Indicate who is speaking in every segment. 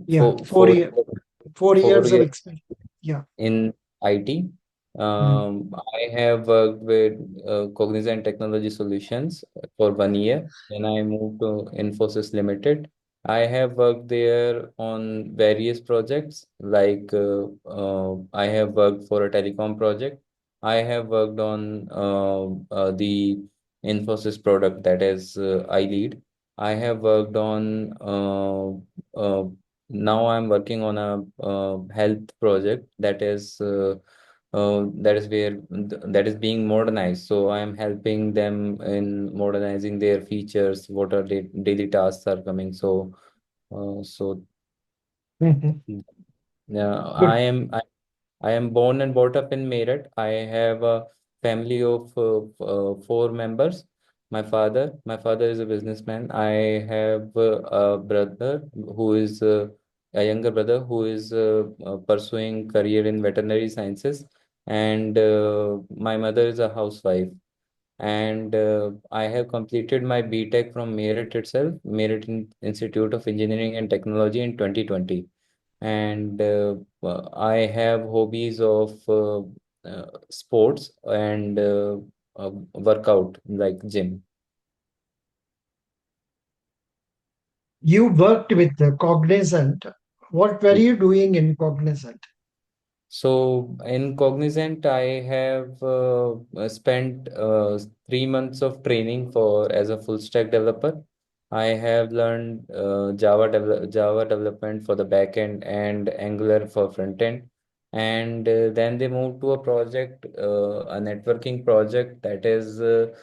Speaker 1: Yeah,
Speaker 2: four, four,
Speaker 1: 4 years of
Speaker 2: years
Speaker 1: experience. Yeah.
Speaker 2: in IT.
Speaker 1: Mm.
Speaker 2: I have worked with Cognizant Technology Solutions for 1 year. Then I moved to Infosys Limited. I have worked there on various projects, like I have worked for a telecom project. I have worked on the Infosys product, that is I lead. I have worked on now I'm working on a health project, that is where that is being modernized. So I am helping them in modernizing their features, what are the daily tasks are coming. So
Speaker 1: Mhm.
Speaker 2: yeah,
Speaker 1: Good.
Speaker 2: I am born and brought up in Meerut. I have a family of 4 members. My father is a businessman. I have a brother who is a younger brother who is pursuing career in veterinary sciences, and my mother is a housewife. And I have completed my BTech from Meerut itself, Institute of Engineering and Technology in 2020. And I have hobbies of sports and workout, like gym.
Speaker 1: You worked with the Cognizant. What were you doing in Cognizant?
Speaker 2: So in Cognizant, I have spent 3 months of training for as a full stack developer. I have learned Java development for the backend and Angular for front end. And then they moved to a project, a networking project, that is uh,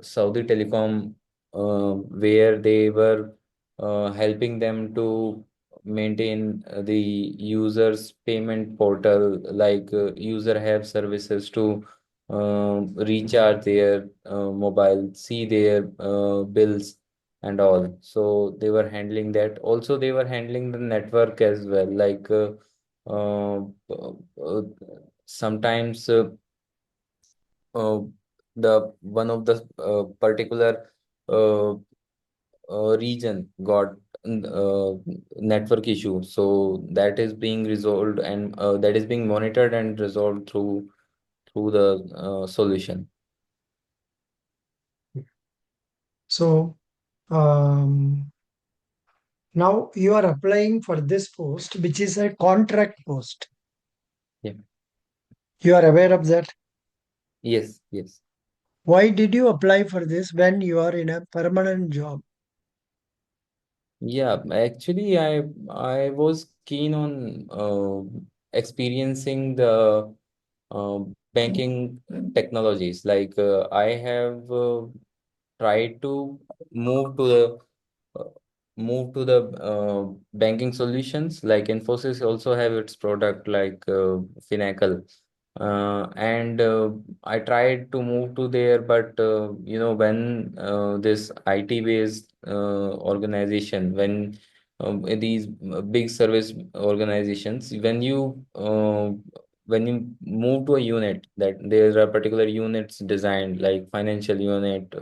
Speaker 2: Saudi Telecom, where they were helping them to maintain the user's payment portal, like user have services to recharge their mobile, see their bills and all. So they were handling that. Also, they were handling the network as well, like uh, uh, sometimes uh, the one of the particular uh, region got network issue, so that is being resolved, and that is being monitored and resolved through the solution.
Speaker 1: So um, now you are applying for this post, which is a contract post.
Speaker 2: Yeah.
Speaker 1: You are aware of that.
Speaker 2: Yes, yes.
Speaker 1: Why did you apply for this when you are in a permanent job?
Speaker 2: Yeah, actually, I was keen on experiencing the uh, banking technologies. Like I have tried to move to the uh, banking solutions. Like Infosys also have its product, like Finacle. And I tried to move to there, but when this IT based organization, when these big service organizations, when you move to a unit, that there are particular units designed, like financial unit,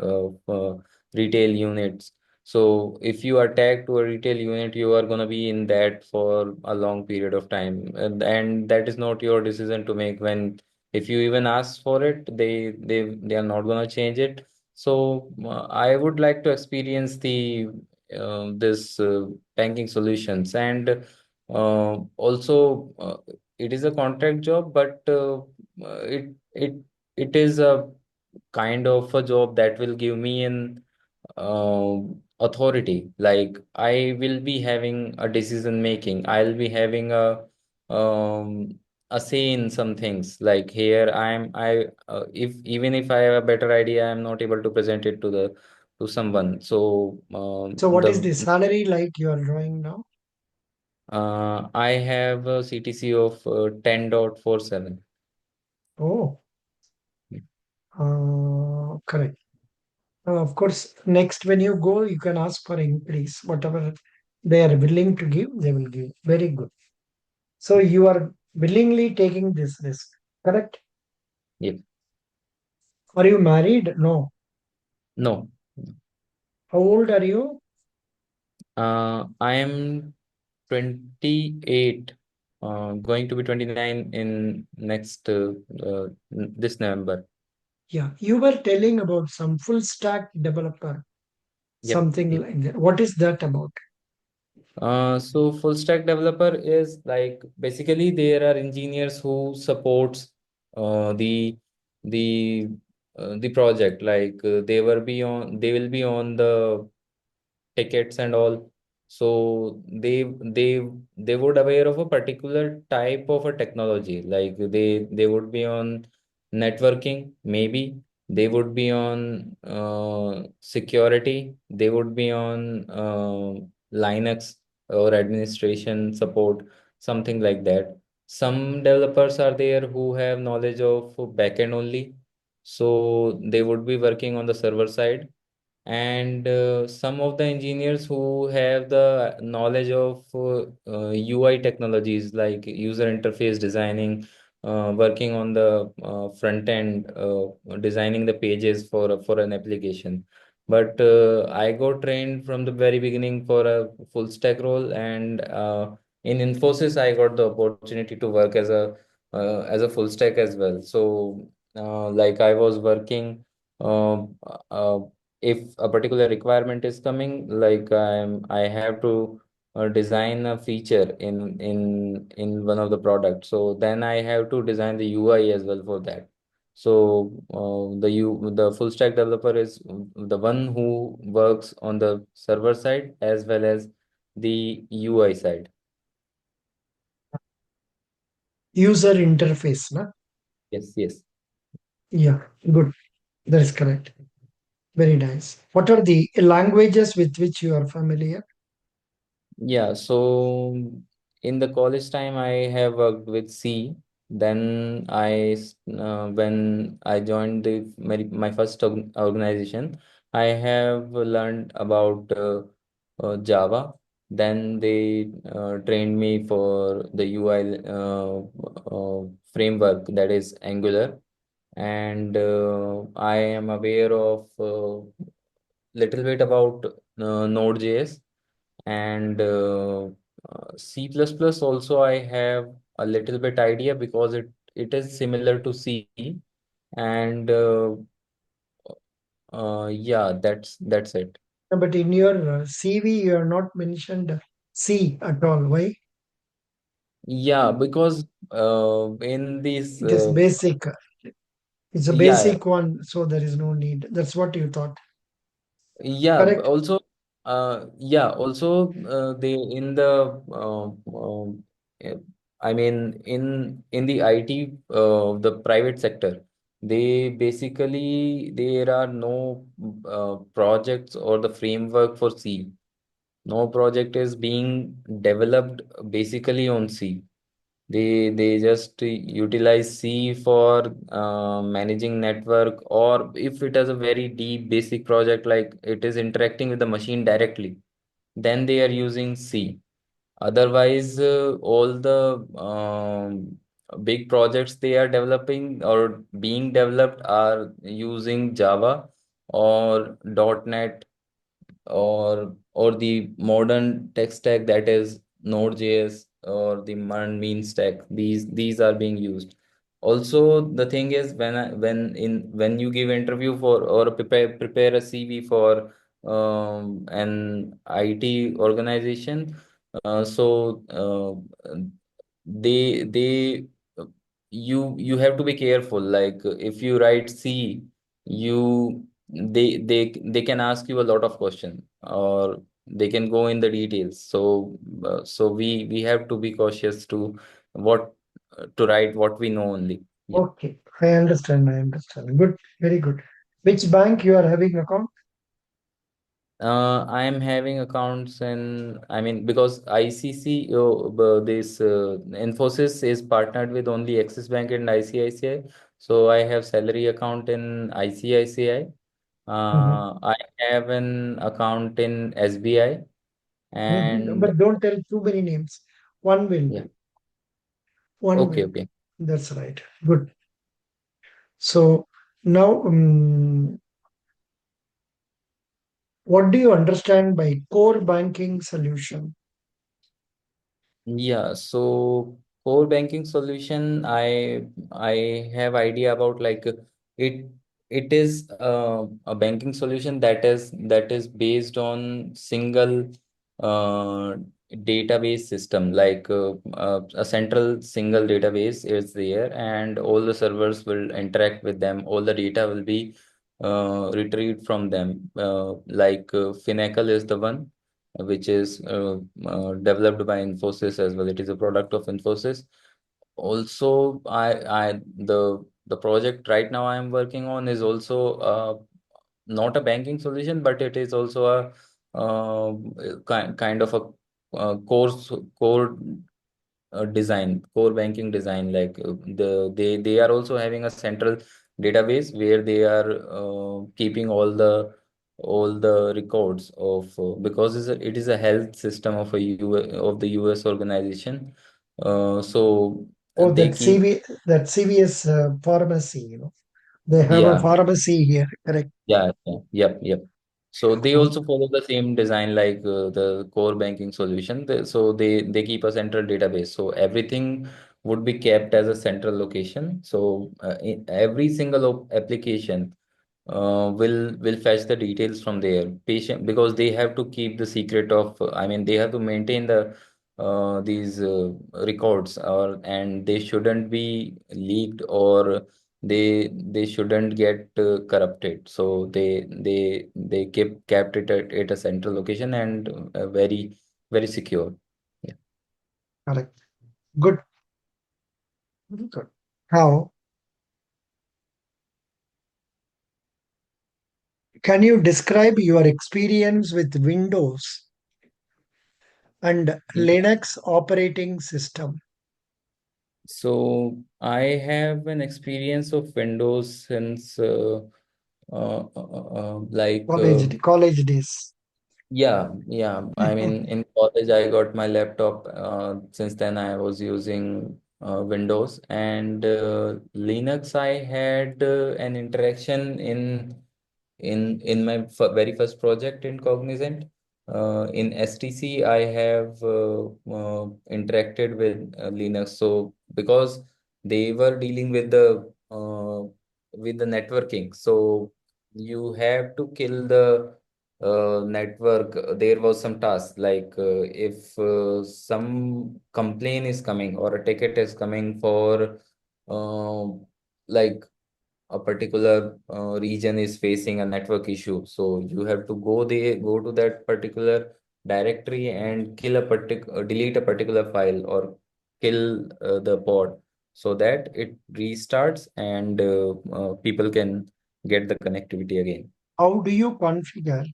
Speaker 2: retail units. So if you are tagged to a retail unit, you are going to be in that for a long period of time, and that is not your decision to make. When if you even ask for it, they are not going to change it. So I would like to experience the this banking solutions. And also it is a contract job, but it is a kind of a job that will give me an authority. Like I will be having a decision making. I'll be having a say in some things. Like here, if even if I have a better idea, I'm not able to present it to the to someone. So
Speaker 1: So what is the salary like you are drawing now?
Speaker 2: I have a CTC of 10.47.
Speaker 1: Oh, correct. Of course, next when you go, you can ask for increase. Whatever they are willing to give, they will give. Very good. So you are willingly taking this risk, correct?
Speaker 2: Yep.
Speaker 1: Are you married? No.
Speaker 2: No.
Speaker 1: How old are you?
Speaker 2: I am 28, going to be 29 in next this November.
Speaker 1: Yeah, you were telling about some full stack developer,
Speaker 2: Yep.
Speaker 1: something like that. What is that about?
Speaker 2: So full stack developer is like basically there are engineers who supports uh, the the the project, like they will be on the tickets and all. So they would aware of a particular type of a technology, like they would be on networking, maybe they would be on security, they would be on Linux or administration support, something like that. Some developers are there who have knowledge of backend only, so they would be working on the server side. And some of the engineers who have the knowledge of UI technologies, like user interface designing, working on the front end, designing the pages for an application. But I got trained from the very beginning for a full stack role, and in Infosys I got the opportunity to work as a full stack as well. So like I was working, uh, uh, if a particular requirement is coming, like I have to design a feature in one of the products, so then I have to design the UI as well for that. So the full stack developer is the one who works on the server side as well as the UI side.
Speaker 1: User interface, na?
Speaker 2: Yes, yes.
Speaker 1: Yeah, good. That is correct. Very nice. What are the languages with which you are familiar?
Speaker 2: Yeah, so in the college time, I have worked with C. Then when I joined my first organization, I have learned about Java. Then they trained me for the UI framework, that is Angular. And I am aware of little bit about Node.js, and C++ also I have a little bit idea because it is similar to C. And yeah, that's it.
Speaker 1: But in your CV, you are not mentioned C at all. Why?
Speaker 2: Yeah, because in this
Speaker 1: It is basic. It's a
Speaker 2: yeah,
Speaker 1: basic one, so there is no need. That's what you thought.
Speaker 2: yeah,
Speaker 1: Correct?
Speaker 2: also, also, they in the eh, I mean, in the IT, the private sector, they basically there are no projects or the framework for C. No project is being developed basically on C. They just utilize C for managing network, or if it has a very deep basic project like it is interacting with the machine directly, then they are using C. Otherwise, all the big projects they are developing or being developed are using Java or .NET, or the modern tech stack, that is Node.js or the modern mean stack. These are being used. Also, the thing is, when you give interview for or prepare a CV for an IT organization, so they you have to be careful. Like if you write C, you they can ask you a lot of questions, or they can go in the details. So so we have to be cautious to what to write what we know only. Yeah.
Speaker 1: Okay. I understand. I understand. Good. Very good. Which bank you are having account?
Speaker 2: I am having accounts in, I mean, because ICC, this Infosys is partnered with only Axis Bank and ICICI. So I have salary account in ICICI.
Speaker 1: Mhm.
Speaker 2: I have an account in SBI,
Speaker 1: Mhm.
Speaker 2: and
Speaker 1: But don't tell too many names. One will
Speaker 2: yeah.
Speaker 1: do. One
Speaker 2: Okay,
Speaker 1: will.
Speaker 2: okay.
Speaker 1: That's right. Good. So now, What do you understand by core banking solution?
Speaker 2: Yeah, so core banking solution, I have idea about like it it is a banking solution that is based on single uh, database system, like a central single database is there, and all the servers will interact with them. All the data will be retrieved from them. Finacle is the one which is developed by Infosys as well. It is a product of Infosys. Also, the project right now I am working on is also not a banking solution, but it is also a kind of a core core banking design. Like they are also having a central database where they are keeping all the records of because it is a health system of of the US organization. So
Speaker 1: Oh,
Speaker 2: they keep.
Speaker 1: that CVS pharmacy, they have a
Speaker 2: Yeah.
Speaker 1: pharmacy here, correct?
Speaker 2: Yep. So they also follow the same design like the core banking solution. So they keep a central database. So everything would be kept as a central location. So every single application will fetch the details from their patient, because they have to keep the secret of, I mean, they have to maintain these records, and they shouldn't be leaked, or they shouldn't get corrupted. So they kept it at a central location, and very secure. Yeah.
Speaker 1: Correct. Good. Very good. Now, can you describe your experience with Windows and Linux operating system?
Speaker 2: So I have an experience of Windows since like
Speaker 1: College days.
Speaker 2: yeah. I mean, in college, I got my laptop. Since then, I was using Windows and Linux. I had an interaction in my very first project in Cognizant. In STC, I have interacted with Linux. So because they were dealing with the networking, so you have to kill the network. There was some task like if some complaint is coming or a ticket is coming for uh, like a particular region is facing a network issue, so you have to go to that particular directory and delete a particular file, or kill the pod, so that it restarts and people can get the connectivity again.
Speaker 1: How do you configure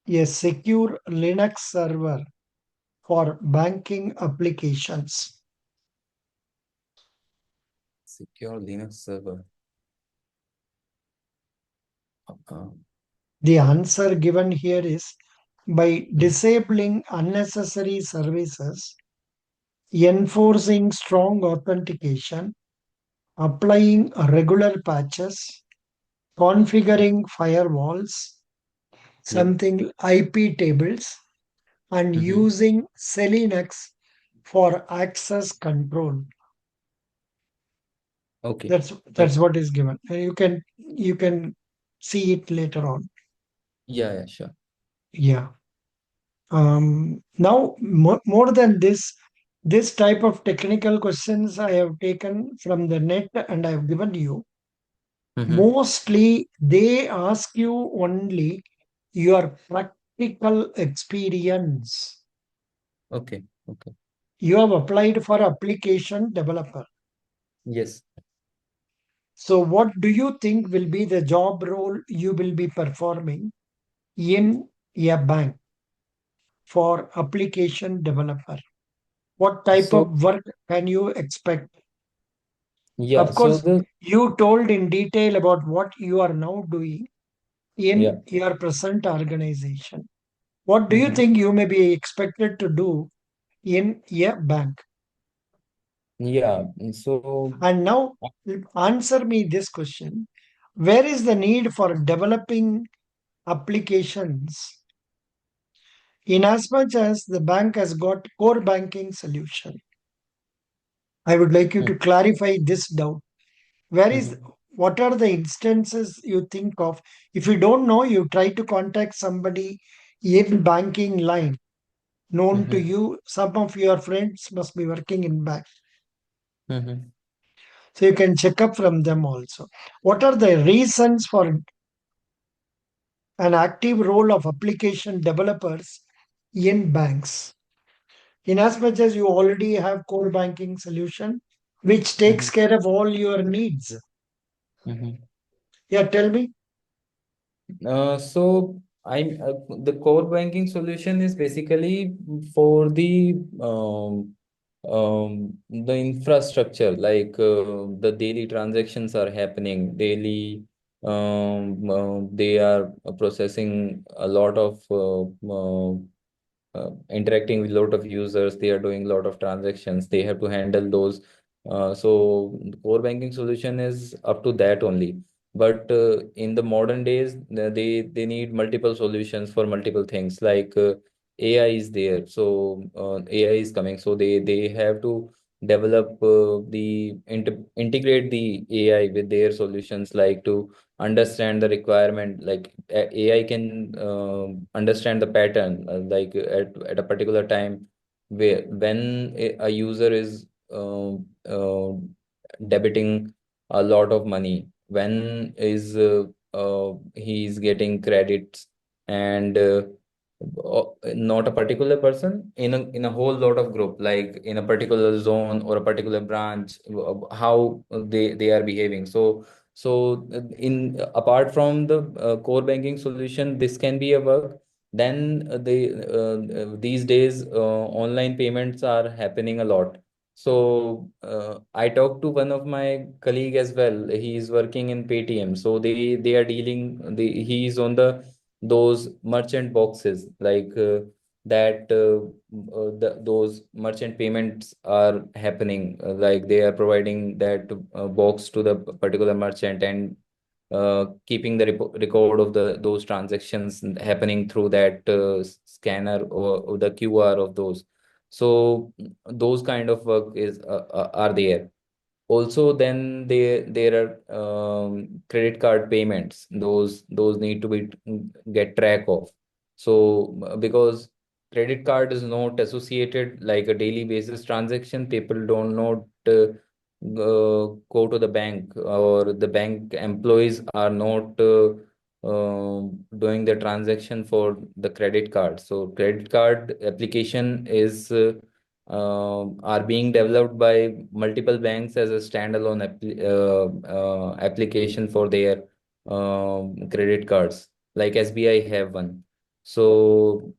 Speaker 1: a secure Linux server for banking applications?
Speaker 2: Secure Linux server. Uh,
Speaker 1: The answer given here is by
Speaker 2: mhm.
Speaker 1: disabling unnecessary services, enforcing strong authentication, applying regular patches, configuring firewalls,
Speaker 2: Yep.
Speaker 1: something IP tables, and
Speaker 2: Mm-hmm.
Speaker 1: using Selinux for access control.
Speaker 2: Okay.
Speaker 1: That's
Speaker 2: Okay.
Speaker 1: what is given. And you can see it later on.
Speaker 2: Yeah, sure.
Speaker 1: Yeah. Now more than this type of technical questions I have taken from the net and I have given you.
Speaker 2: Mm-hmm.
Speaker 1: Mostly they ask you only your practical experience.
Speaker 2: Okay. Okay.
Speaker 1: You have applied for application developer.
Speaker 2: Yes.
Speaker 1: So what do you think will be the job role you will be performing in a bank for application developer? What type
Speaker 2: So
Speaker 1: of work can you expect?
Speaker 2: yeah,
Speaker 1: Of
Speaker 2: so
Speaker 1: course,
Speaker 2: the
Speaker 1: you told in detail about what you are now doing
Speaker 2: yeah.
Speaker 1: in your present organization. What do you
Speaker 2: Mm-hmm.
Speaker 1: think you may be expected to do in a bank?
Speaker 2: Yeah. So
Speaker 1: And now, answer me this question. Where is the need for developing applications in as much as the bank has got core banking solution. I would like you to clarify this doubt. Where is
Speaker 2: Mhm.
Speaker 1: what are the instances you think of? If you don't know, you try to contact somebody in banking line known to
Speaker 2: Mhm.
Speaker 1: you. Some of your friends must be working in bank.
Speaker 2: Mhm.
Speaker 1: So you can check up from them also. What are the reasons for an active role of application developers in banks? In as much as you already have core banking solution, which takes
Speaker 2: Mhm.
Speaker 1: care of all your needs.
Speaker 2: Mhm.
Speaker 1: Yeah, tell me.
Speaker 2: So the core banking solution is basically for the infrastructure, like the daily transactions are happening daily. They are processing a lot of interacting with a lot of users. They are doing a lot of transactions. They have to handle those. So the core banking solution is up to that only. But in the modern days, they need multiple solutions for multiple things. Like AI is there, so AI is coming. So they have to develop integrate the AI with their solutions, like to understand the requirement. Like AI can understand the pattern, like at a particular time where when a user is debiting a lot of money, when is he is getting credits, and not a particular person, in a whole lot of group, like in a particular zone or a particular branch, how they are behaving. So in apart from the core banking solution, this can be a work. Then these days online payments are happening a lot. So I talked to one of my colleague as well. He is working in Paytm. So they are dealing. He is on those merchant boxes, like that those merchant payments are happening. Like they are providing that box to the particular merchant, and keeping the record of those transactions happening through that scanner, or the QR of those. So those kind of work is are there. Also, then there are credit card payments. Those need to be get track of. So because credit card is not associated like a daily basis transaction, people don't know go to the bank, or the bank employees are not doing the transaction for the credit card. So credit card application is are being developed by multiple banks as a standalone application for their credit cards. Like SBI have one. So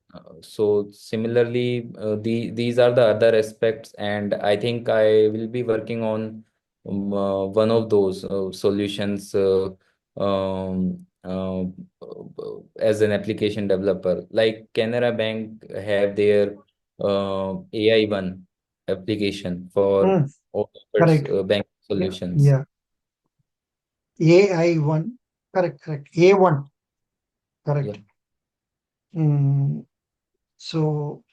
Speaker 2: similarly, these are the other aspects, and I think I will be working on one of those solutions as an application developer. Like Canara Bank have their AI one application for
Speaker 1: Hmm,
Speaker 2: all of its
Speaker 1: correct.
Speaker 2: bank
Speaker 1: Yeah,
Speaker 2: solutions.
Speaker 1: yeah. AI1. Correct, correct. A1.
Speaker 2: Yeah.
Speaker 1: Correct. Mm, so,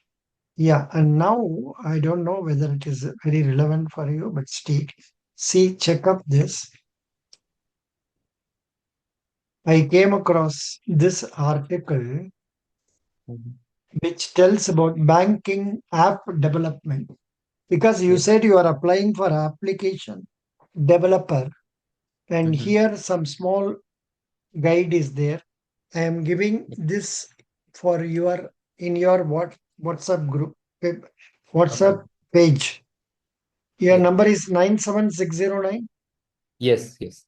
Speaker 1: yeah. And now I don't know whether it is very relevant for you, but still, see, check up this. I came across this article
Speaker 2: Mhm.
Speaker 1: which tells about banking app development. Because you
Speaker 2: Yes.
Speaker 1: said you are applying for application developer, and
Speaker 2: Mhm.
Speaker 1: here some small guide is there. I am giving this for your in your WhatsApp group,
Speaker 2: Okay.
Speaker 1: WhatsApp page. Your
Speaker 2: Yeah.
Speaker 1: number is 97609.
Speaker 2: Yes. Yes.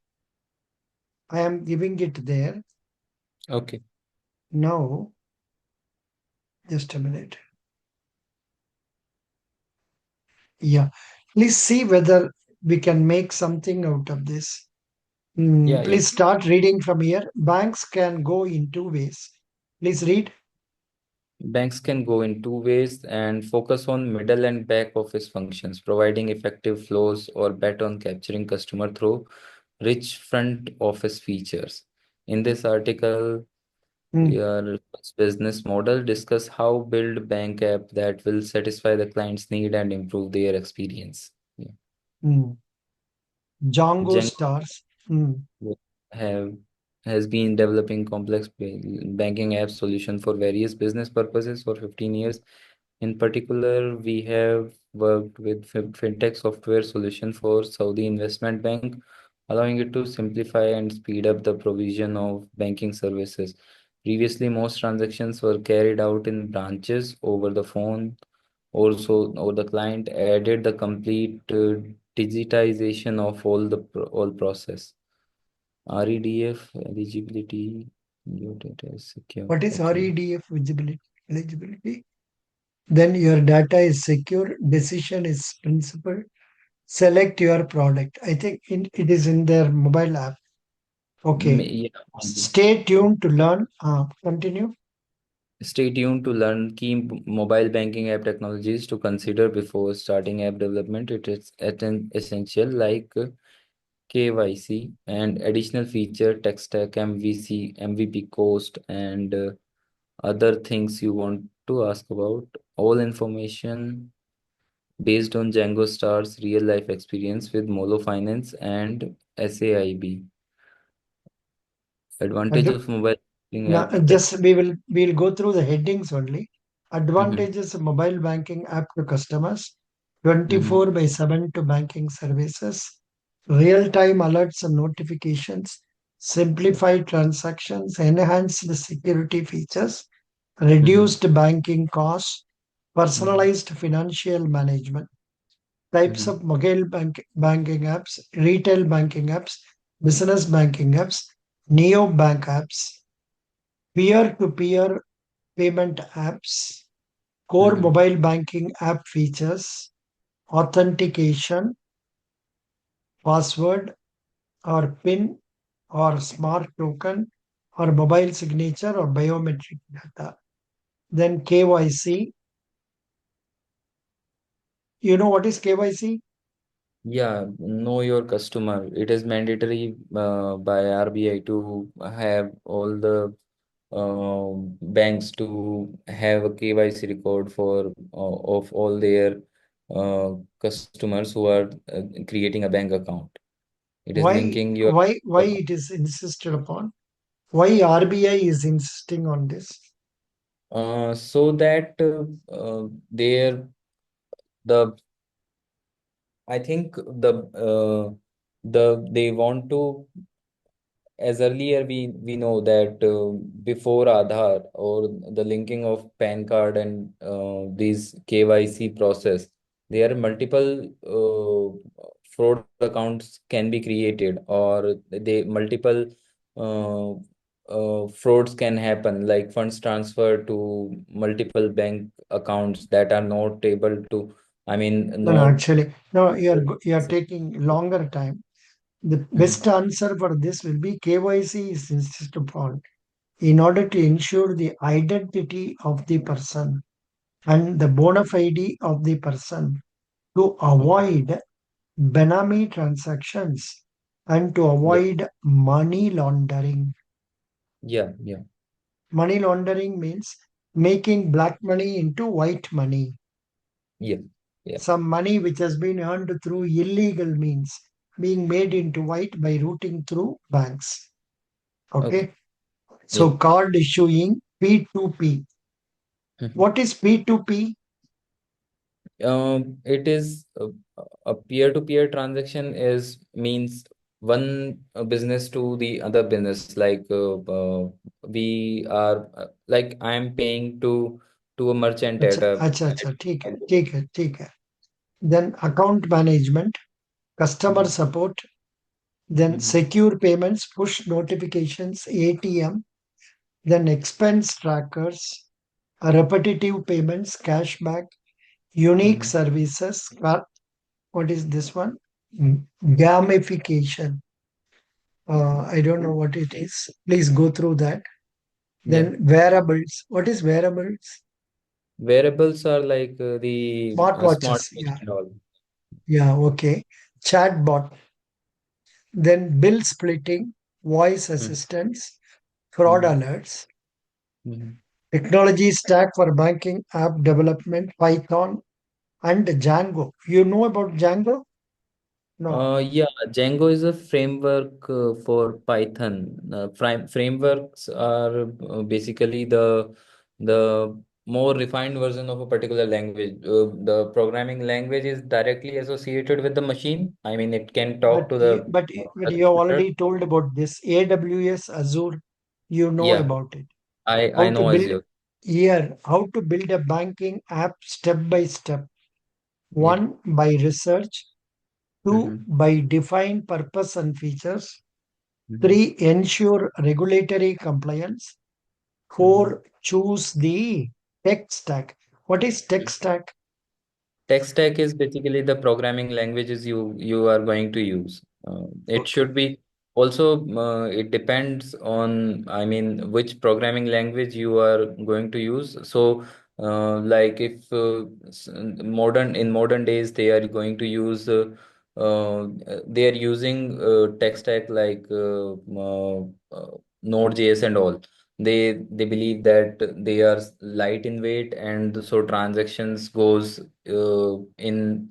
Speaker 1: I am giving it there.
Speaker 2: Okay.
Speaker 1: Now, just a minute. Yeah. Please see whether we can make something out of this.
Speaker 2: Yeah. Yeah.
Speaker 1: Please start reading from here. Banks can go in two ways. Please read.
Speaker 2: Banks can go in two ways and focus on middle and back office functions, providing effective flows, or bet on capturing customer through rich front office features. In this article,
Speaker 1: Mm,
Speaker 2: Your business model, discuss how build bank app that will satisfy the client's need and improve their experience. Yeah.
Speaker 1: mm. Django
Speaker 2: Django
Speaker 1: stars. Mm,
Speaker 2: have has been developing complex banking app solution for various business purposes for 15 years. In particular, we have worked with fintech software solution for Saudi Investment Bank, allowing it to simplify and speed up the provision of banking services. Previously, most transactions were carried out in branches over the phone. Also, or the client added the complete digitization of all process. REDF eligibility, your data is secure.
Speaker 1: what is
Speaker 2: Okay.
Speaker 1: REDF visibility? Eligibility? Then your data is secure. Decision is principled. Select your product. I think it is in their mobile app. Okay.
Speaker 2: Yeah, maybe.
Speaker 1: Stay tuned to learn. Continue.
Speaker 2: Stay tuned to learn key mobile banking app technologies to consider before starting app development. It is essential like KYC and additional feature, tech stack, MVC, MVP cost, and other things you want to ask about. All information based on Django Star's real life experience with Molo Finance and SAIB. Advantage of mobile banking
Speaker 1: Now,
Speaker 2: app tech.
Speaker 1: just we'll go through the headings only.
Speaker 2: Mhm,
Speaker 1: Advantages of mobile banking app to customers,
Speaker 2: mhm,
Speaker 1: 24 by 7 to banking services, real-time alerts and notifications, simplified transactions, enhanced security features,
Speaker 2: mhm,
Speaker 1: reduced banking costs,
Speaker 2: mhm,
Speaker 1: personalized financial management. Types
Speaker 2: mhm,
Speaker 1: of banking apps, retail banking apps, business banking apps, neo bank apps, peer-to-peer payment apps, core
Speaker 2: mhm.
Speaker 1: mobile banking app features, authentication, password or PIN or smart token or mobile signature or biometric data. Then KYC. You know what is KYC?
Speaker 2: Yeah, know your customer. It is mandatory by RBI to have all the banks to have a KYC record for of all their customers who are creating a bank account. It is
Speaker 1: Why
Speaker 2: linking your
Speaker 1: why
Speaker 2: account.
Speaker 1: it is insisted upon? Why RBI is insisting on this?
Speaker 2: So that their the I think they want to, as earlier we know that before Aadhaar or the linking of PAN card and these KYC process, there are multiple fraud accounts can be created, or they multiple uh, frauds can happen, like funds transfer to multiple bank accounts that are not able to, I mean,
Speaker 1: No, no,
Speaker 2: not.
Speaker 1: actually, no, you are taking longer time. The
Speaker 2: Mhm,
Speaker 1: best answer for this will be KYC is insisted upon in order to ensure the identity of the person and the bona fide of the person to
Speaker 2: okay.
Speaker 1: avoid Benami transactions and to
Speaker 2: Yeah,
Speaker 1: avoid money laundering.
Speaker 2: yeah, yeah,
Speaker 1: Money laundering means making black money into white money.
Speaker 2: yeah, yeah.
Speaker 1: Some money which has been earned through illegal means being made into white by routing through banks.
Speaker 2: Okay.
Speaker 1: Okay.
Speaker 2: Yeah.
Speaker 1: So card issuing P2P.
Speaker 2: Mhm.
Speaker 1: What is P2P?
Speaker 2: It is a peer-to-peer transaction is means one business to the other business. Like we are like I am paying to a merchant
Speaker 1: अच्छा
Speaker 2: at a.
Speaker 1: अच्छा अच्छा ठीक है ठीक है ठीक है. Then account management, customer
Speaker 2: Mhm,
Speaker 1: support, then
Speaker 2: mhm,
Speaker 1: secure payments, push notifications, ATM, then expense trackers, repetitive payments, cashback, unique
Speaker 2: mhm.
Speaker 1: services. What is this one? Gamification. I don't know what it is. Please go through that.
Speaker 2: Yeah.
Speaker 1: Then wearables. What is wearables?
Speaker 2: Wearables are like the
Speaker 1: Smartwatches.
Speaker 2: smartwatch
Speaker 1: Yeah.
Speaker 2: and all.
Speaker 1: Yeah. Okay. Chatbot. Then bill splitting, voice
Speaker 2: Mhm,
Speaker 1: assistance, fraud
Speaker 2: mhm,
Speaker 1: alerts.
Speaker 2: Mhm.
Speaker 1: Technology stack for banking app development, Python and Django. You know about Django? No.
Speaker 2: Yeah, Django is a framework for Python. Frameworks are basically the more refined version of a particular language. The programming language is directly associated with the machine. I mean, it can talk
Speaker 1: But
Speaker 2: to
Speaker 1: you,
Speaker 2: the
Speaker 1: but you have
Speaker 2: computer.
Speaker 1: already told about this. AWS Azure, you know
Speaker 2: Yeah,
Speaker 1: about it.
Speaker 2: I
Speaker 1: How to
Speaker 2: know
Speaker 1: build
Speaker 2: Azure.
Speaker 1: here, how to build a banking app step by step.
Speaker 2: Yeah.
Speaker 1: One, by research. Two,
Speaker 2: Mm-hmm.
Speaker 1: by define purpose and features.
Speaker 2: Mm-hmm.
Speaker 1: Three, ensure regulatory compliance.
Speaker 2: Mm-hmm.
Speaker 1: Four, choose the tech stack. What is tech stack?
Speaker 2: Tech stack is basically the programming languages you are going to use. It
Speaker 1: Okay.
Speaker 2: should be also it depends on, I mean, which programming language you are going to use. So like if modern days they are going to use they are using tech stack like Node.js and all. They believe that they are light in weight, and so transactions goes in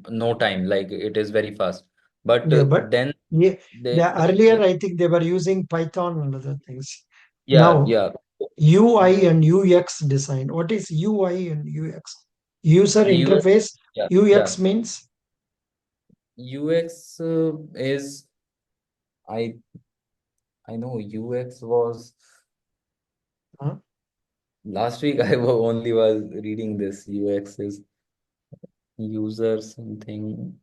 Speaker 2: no time, like it is very fast. But
Speaker 1: Yeah, but
Speaker 2: then
Speaker 1: yeah,
Speaker 2: they,
Speaker 1: the earlier I think they were using Python and other things.
Speaker 2: yeah,
Speaker 1: Now
Speaker 2: yeah.
Speaker 1: UI and UX design. What is UI and UX? User
Speaker 2: US,
Speaker 1: interface.
Speaker 2: yeah, yeah.
Speaker 1: UX means
Speaker 2: UX is, I I know UX was
Speaker 1: uh,
Speaker 2: last week. Only was reading this. UX is user something.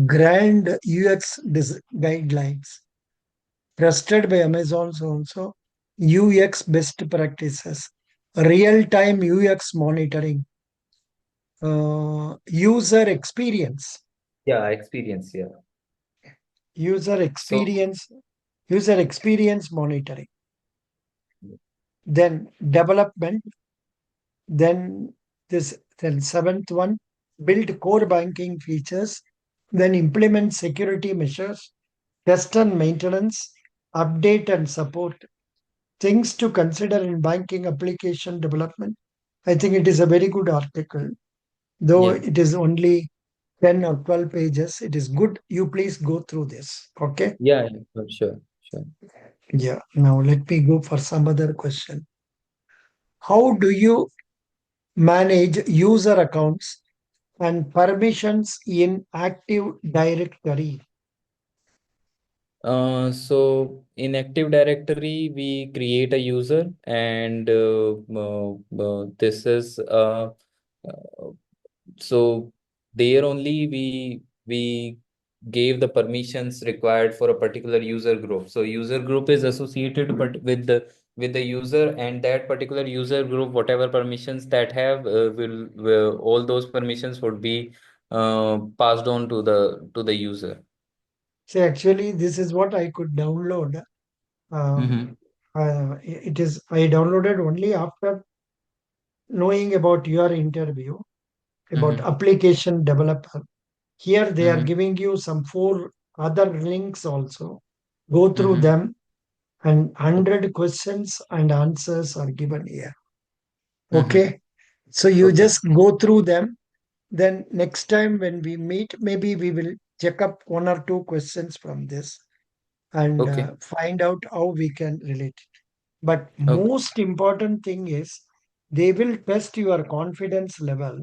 Speaker 1: grand UX guidelines. Trusted by Amazon also. UX best practices. Real time UX monitoring. User experience.
Speaker 2: Yeah, experience. Yeah.
Speaker 1: User
Speaker 2: So
Speaker 1: experience. User experience monitoring. Then development. Then seventh one, build core banking features, then implement security measures, test and maintenance, update and support. Things to consider in banking application development. I think it is a very good article, though
Speaker 2: yeah,
Speaker 1: it is only 10 or 12 pages. It is good. You please go through this. Okay.
Speaker 2: yeah, yeah, for sure, sure.
Speaker 1: Yeah. Now let me go for some other question. How do you manage user accounts and permissions in Active Directory?
Speaker 2: So in Active Directory, we create a user, and this is so there only we gave the permissions required for a particular user group. So user group is associated but with the user, and that particular user group, whatever permissions that have will all those permissions would be passed on to the user.
Speaker 1: See, actually, this is what I could download. Um,
Speaker 2: Mm-hmm.
Speaker 1: it is I downloaded only after knowing about your interview about
Speaker 2: Mm-hmm.
Speaker 1: application developer. Here they are
Speaker 2: Mm-hmm.
Speaker 1: giving you some four other links also. Go through
Speaker 2: Mm-hmm.
Speaker 1: them, and 100 questions and answers are given here.
Speaker 2: Mm-hmm.
Speaker 1: Okay. So you
Speaker 2: Okay.
Speaker 1: just go through them. Then next time when we meet, maybe we will check up one or two questions from this and
Speaker 2: Okay.
Speaker 1: find out how we can relate it. But
Speaker 2: Okay.
Speaker 1: most important thing is they will test your confidence level,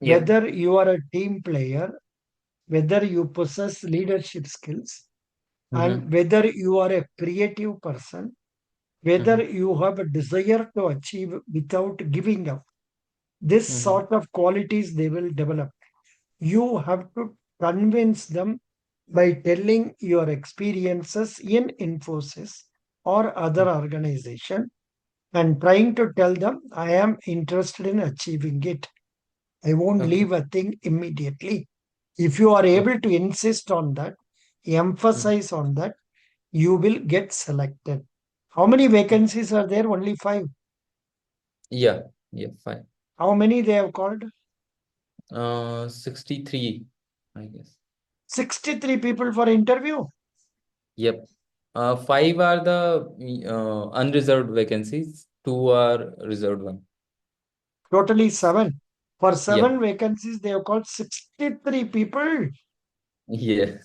Speaker 2: Yeah.
Speaker 1: whether you are a team player, whether you possess leadership skills,
Speaker 2: Mm-hmm.
Speaker 1: and whether you are a creative person, whether
Speaker 2: Mm-hmm.
Speaker 1: you have a desire to achieve without giving up. This
Speaker 2: Mm-hmm.
Speaker 1: sort of qualities they will develop. You have to convince them by telling your experiences in Infosys or other organization and trying to tell them I am interested in achieving it. I won't
Speaker 2: Okay.
Speaker 1: leave a thing immediately. If you are
Speaker 2: Okay.
Speaker 1: able to insist on that,
Speaker 2: Mhm.
Speaker 1: emphasize on that, you will get selected. How many vacancies are there? Only five.
Speaker 2: Yeah. Yeah. Fine.
Speaker 1: How many they have called?
Speaker 2: 63, I guess.
Speaker 1: 63 people for interview.
Speaker 2: Yep. Five are the unreserved vacancies. Two are reserved one.
Speaker 1: Totally seven. For
Speaker 2: Yeah.
Speaker 1: seven vacancies, they have called 63 people.
Speaker 2: Yeah.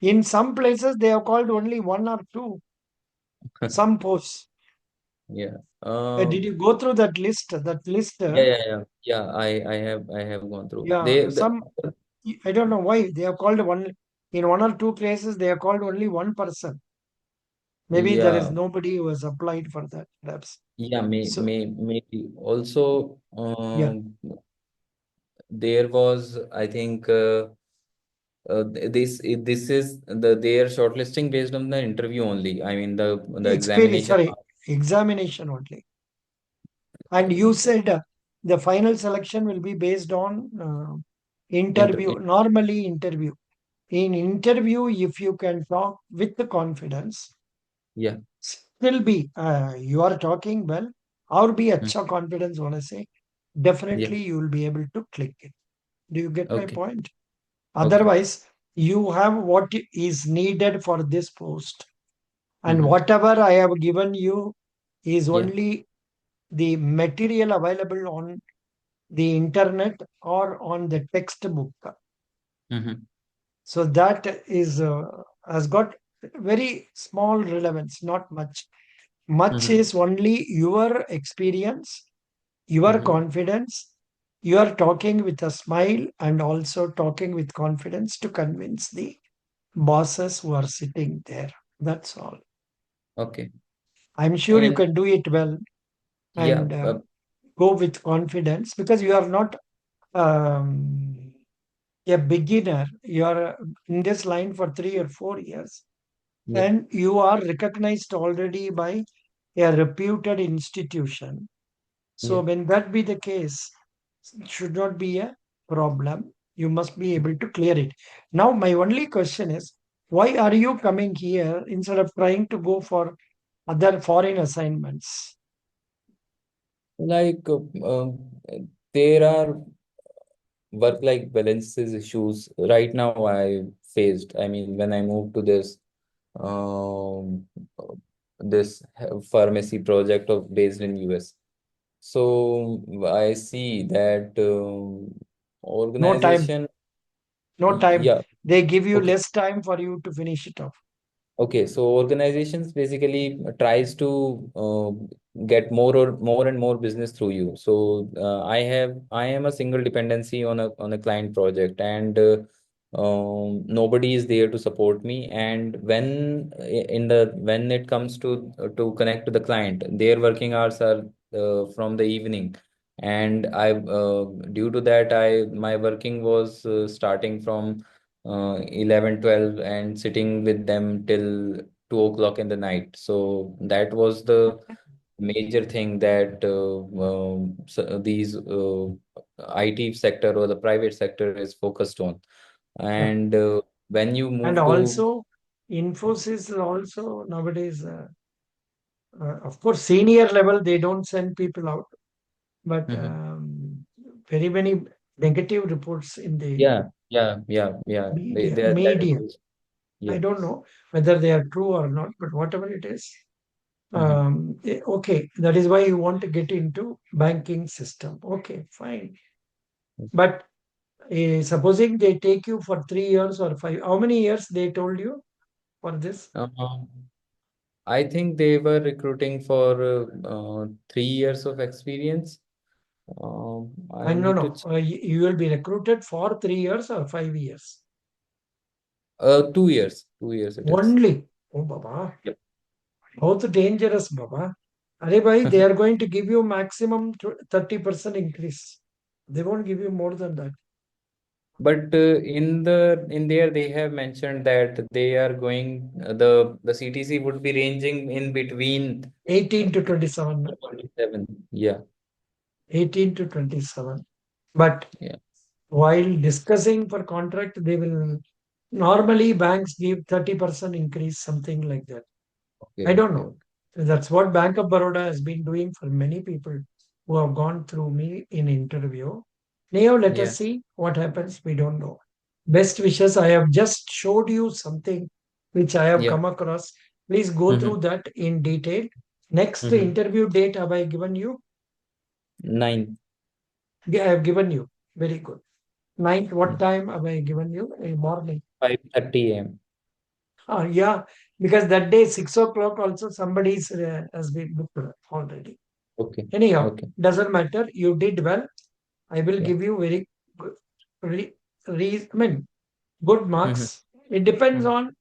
Speaker 1: In some places, they have called only one or two, some posts.
Speaker 2: Yeah.
Speaker 1: Did you go through that list? That list,
Speaker 2: Yeah, yeah, yeah. Yeah, I have gone through.
Speaker 1: yeah, I don't know why they have called one. In one or two places, they have called only one person. Maybe there is
Speaker 2: Yeah,
Speaker 1: nobody who has applied for that, perhaps.
Speaker 2: yeah,
Speaker 1: So,
Speaker 2: maybe. Also,
Speaker 1: yeah,
Speaker 2: there was, I think, this is they are shortlisting based on the interview only. I mean the
Speaker 1: experience,
Speaker 2: examination.
Speaker 1: sorry, examination only. And you said the final selection will be based on
Speaker 2: Inter,
Speaker 1: interview, normally interview. In interview, if you can talk with the confidence,
Speaker 2: yeah,
Speaker 1: still be, you are talking well, or be
Speaker 2: mm,
Speaker 1: acha confidence, want to say,
Speaker 2: yeah.
Speaker 1: definitely you will be able to click it. Do you get my
Speaker 2: Okay,
Speaker 1: point?
Speaker 2: okay.
Speaker 1: Otherwise, you have what is needed for this post. And
Speaker 2: Mm-hmm.
Speaker 1: whatever I have given you is
Speaker 2: Yeah.
Speaker 1: only the material available on the internet or on the textbook.
Speaker 2: Mm-hmm.
Speaker 1: So that is has got very small relevance, not much. Much
Speaker 2: Mm-hmm.
Speaker 1: is only your experience, your
Speaker 2: Mm-hmm.
Speaker 1: confidence. You are talking with a smile and also talking with confidence to convince the bosses who are sitting there. That's all.
Speaker 2: Okay.
Speaker 1: I'm
Speaker 2: I
Speaker 1: sure you
Speaker 2: mean,
Speaker 1: can do it well
Speaker 2: yeah.
Speaker 1: and go with confidence because you are not um, a beginner. You are in this line for 3 or 4 years
Speaker 2: Yeah.
Speaker 1: and you are recognized already by a reputed institution. So
Speaker 2: Yeah.
Speaker 1: when that be the case, it should not be a problem. You must be able to clear it. Now, my only question is, why are you coming here instead of trying to go for other foreign assignments?
Speaker 2: Like there are work-life balances issues right now I faced. I mean, when I moved to um, this pharmacy project of based in US. So I see that
Speaker 1: No time,
Speaker 2: organization,
Speaker 1: no time.
Speaker 2: yeah,
Speaker 1: They give you
Speaker 2: okay.
Speaker 1: less time for you to finish it off.
Speaker 2: Okay, so organizations basically tries to get more and more business through you. So I am a single dependency on a client project, and nobody is there to support me. And when it comes to connect to the client, their working hours are from the evening, and I due to that I my working was starting from 11, 12 and sitting with them till 2 o'clock in the night. So that was the major thing that these IT sector or the private sector is focused on.
Speaker 1: Yeah.
Speaker 2: And when you
Speaker 1: And
Speaker 2: move to,
Speaker 1: also, Infosys also nowadays, of course, senior level, they don't send people out, but
Speaker 2: Mhm.
Speaker 1: very many negative reports in the
Speaker 2: yeah,
Speaker 1: media.
Speaker 2: that is
Speaker 1: Media.
Speaker 2: also,
Speaker 1: I
Speaker 2: yeah.
Speaker 1: don't know whether they are true or not, but whatever it is,
Speaker 2: Mhm.
Speaker 1: okay, that is why you want to get into banking system. Okay, fine. But supposing they take you for 3 years or five, how many years they told you for this?
Speaker 2: Uh, I think they were recruiting for 3 years of experience. I
Speaker 1: And no,
Speaker 2: need to
Speaker 1: no, you will be recruited for 3 years or 5 years
Speaker 2: 2 years. 2 years it is.
Speaker 1: only. Oh, Baba,
Speaker 2: Yep.
Speaker 1: both dangerous, Baba. Are bhai, they are going to give you maximum 30% increase. They won't give you more than that.
Speaker 2: But in there they have mentioned that they are going the CTC would be ranging in between
Speaker 1: 18 to 27.
Speaker 2: 27. Yeah,
Speaker 1: 18 to 27. But
Speaker 2: yeah.
Speaker 1: while discussing for contract, they will normally banks give 30% increase, something like that.
Speaker 2: Okay,
Speaker 1: I don't
Speaker 2: okay,
Speaker 1: know.
Speaker 2: okay.
Speaker 1: That's what Bank of Baroda has been doing for many people who have gone through me in interview. Now let us
Speaker 2: Yeah,
Speaker 1: see what happens. We don't know. Best wishes. I have just showed you something which I have
Speaker 2: yeah.
Speaker 1: come across. Please go
Speaker 2: Mm-hmm.
Speaker 1: through that in detail. Next
Speaker 2: Mm-hmm.
Speaker 1: interview date have I given you?
Speaker 2: 9.
Speaker 1: Yeah, I have given you. Very good. Ninth, what time have I given you? In morning.
Speaker 2: 5:30 a.m.
Speaker 1: Yeah, because that day 6 o'clock also somebody has been booked already.
Speaker 2: Okay.
Speaker 1: Anyhow,
Speaker 2: Okay.
Speaker 1: doesn't matter. You did well. I will
Speaker 2: Yeah.
Speaker 1: give you very good, I mean, good
Speaker 2: Mm-hmm.
Speaker 1: marks. It depends
Speaker 2: Mm-hmm.
Speaker 1: on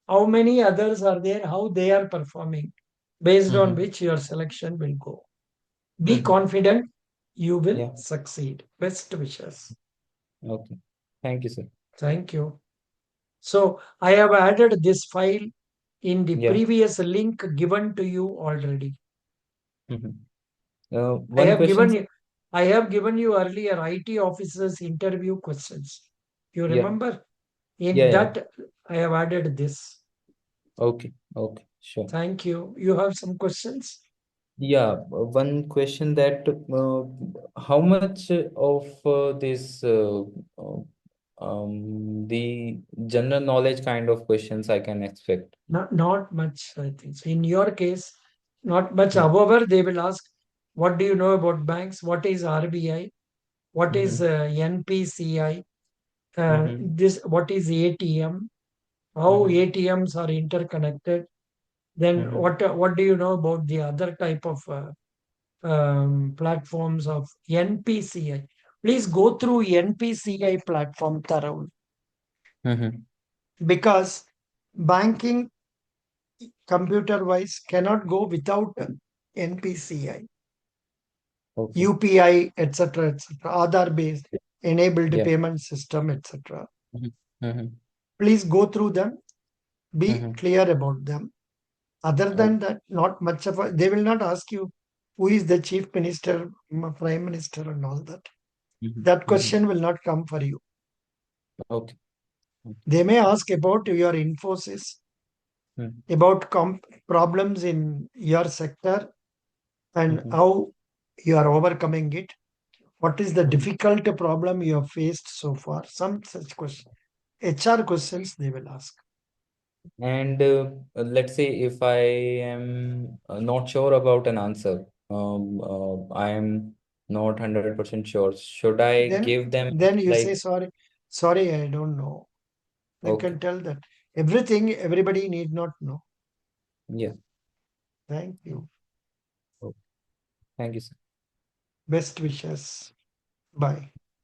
Speaker 1: how many others are there, how they are performing, based on
Speaker 2: Mm-hmm.
Speaker 1: which your selection will go. Be
Speaker 2: Mm-hmm.
Speaker 1: confident. You will
Speaker 2: Yeah.
Speaker 1: succeed. Best wishes.
Speaker 2: Okay. Thank you, sir.
Speaker 1: Thank you. So I have added this file in the
Speaker 2: Yeah.
Speaker 1: previous link given to you already.
Speaker 2: Mm-hmm.
Speaker 1: I
Speaker 2: One
Speaker 1: have
Speaker 2: question,
Speaker 1: given
Speaker 2: sir.
Speaker 1: you I have given you earlier IT officers interview questions. You
Speaker 2: Yeah.
Speaker 1: remember?
Speaker 2: Yeah.
Speaker 1: In
Speaker 2: Yeah.
Speaker 1: that I have added this.
Speaker 2: Okay. Okay. Sure.
Speaker 1: Thank you. You have some questions?
Speaker 2: Yeah. One question that how much of this the general knowledge kind of questions I can expect?
Speaker 1: Not much, I think. So in your case, not much.
Speaker 2: Mm-hmm.
Speaker 1: However, they will ask, what do you know about banks? What is RBI? What is
Speaker 2: Mm-hmm.
Speaker 1: NPCI?
Speaker 2: Mm-hmm.
Speaker 1: This what is ATM? How
Speaker 2: Mm-hmm.
Speaker 1: ATMs are interconnected? Then
Speaker 2: Mm-hmm.
Speaker 1: what do you know about the other type of platforms of NPCI? Please go through NPCI platform thoroughly
Speaker 2: Mm-hmm.
Speaker 1: because banking computer wise cannot go without NPCI,
Speaker 2: Okay.
Speaker 1: UPI, etc., Aadhaar based enabled
Speaker 2: Yeah.
Speaker 1: payment system, etc.
Speaker 2: Mm-hmm. Mm-hmm.
Speaker 1: Please go through them, be
Speaker 2: Mm-hmm.
Speaker 1: clear about them. Other than
Speaker 2: Okay.
Speaker 1: that, not much of a, they will not ask you who is the chief minister, prime minister, and all that.
Speaker 2: Mm-hmm.
Speaker 1: That
Speaker 2: Mm-hmm.
Speaker 1: question will not come for you.
Speaker 2: Okay. Okay.
Speaker 1: They may ask about your Infosys,
Speaker 2: Mm-hmm.
Speaker 1: about problems in your sector and
Speaker 2: Mm-hmm.
Speaker 1: how you are overcoming it. What is the
Speaker 2: Mm-hmm.
Speaker 1: difficult problem you have faced so far? Some such questions. HR questions they will ask.
Speaker 2: And let's say if I am not sure about an answer, I am not 100% sure. Should I
Speaker 1: Then
Speaker 2: give them
Speaker 1: then you say
Speaker 2: like,
Speaker 1: sorry, I don't know. You
Speaker 2: okay,
Speaker 1: can tell that everything everybody need not know.
Speaker 2: yeah,
Speaker 1: Thank you.
Speaker 2: okay. Thank you, sir.
Speaker 1: Best wishes. Bye.